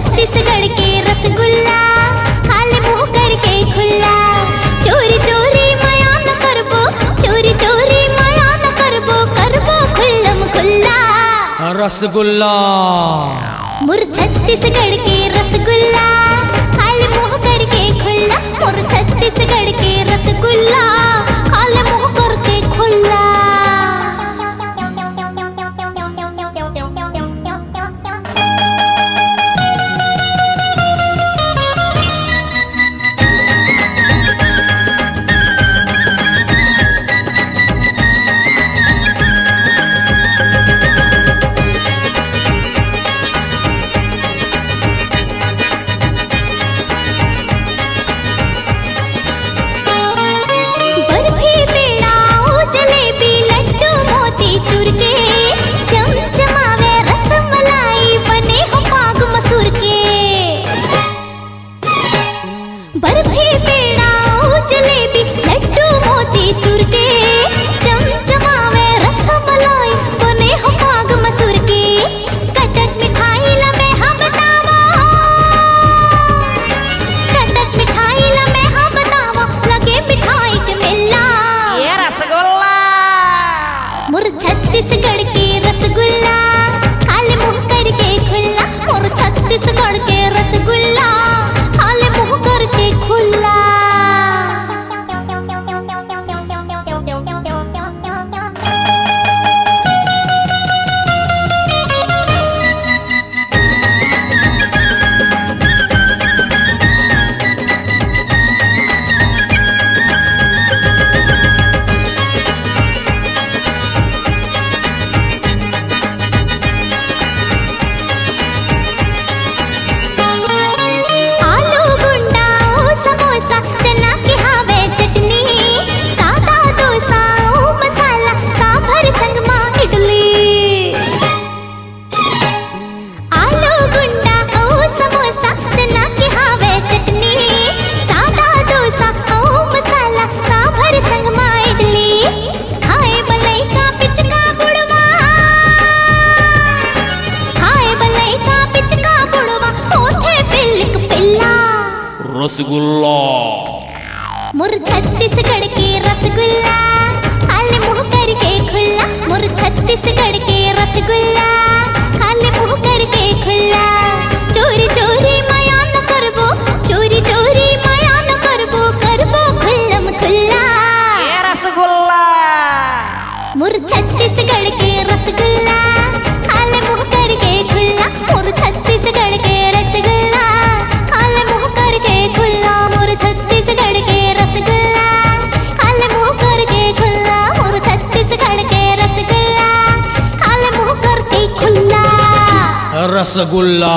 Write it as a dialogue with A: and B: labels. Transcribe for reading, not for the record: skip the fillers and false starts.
A: छत्तीसगढ़ के रसगुल्ला खाले मुंह करके खुल्ला। चोरी चोरी माया न करबो, चोरी चोरी माया न करबो, करबो खुल्लम खुल्ला
B: रसगुल्ला।
A: मोर छत्तीसगढ़ के रसगुल्ला खाले मुंह करके खुल्ला। मोर छत्तीसगढ़ के रसगुल्ला खाले मुंह करके खुल्ला। चूर के चमचमावे रसमलाई बने हो पाग मसूर के। बर्फी पेड़ा जलेबी लड्डू मोती चूर के चमचमावे रसमलाई बने हो पाग मसूर के। कटक मिठाई ला मैं हाँ बतावा, कटक मिठाई ला मैं हाँ बतावा, लगे मिठाई के मेला
B: ये रसगुल्ला।
A: मोर छत्तीसगढ़ के रसगुल्ला खाले मुंह करके खुल्ला। मोर छत्तीसगढ़ के रसगुल्ला खाले मुंह करके खुल्ला।
B: रसगुल्ला।
A: मोर छत्तीसगढ़ के रसगुल्ला खाले मुंह करके खुल्ला। मोर छत्तीसगढ़ के रसगुल्ला खाले मुंह करके खुल्ला। चोरी चोरी माया न करबो, चोरी चोरी माया न करबो, करबो खुल्लम खुल्ला
B: ये रसगुल्ला।
A: मोर छत्तीसगढ़ के रसगुल्ला खाले मुंह करके खुल्ला। मोर छत्तीसगढ़ के रसगुल्ला खाले मुंह करके खुल्ला। मोर छत्तीसगढ़ के रसगुल्ला खाले मुंह करके खुल्ला। मोर छत्तीसगढ़ के रसगुल्ला खाले मुंह करके खुल्ला
B: रसगुल्ला।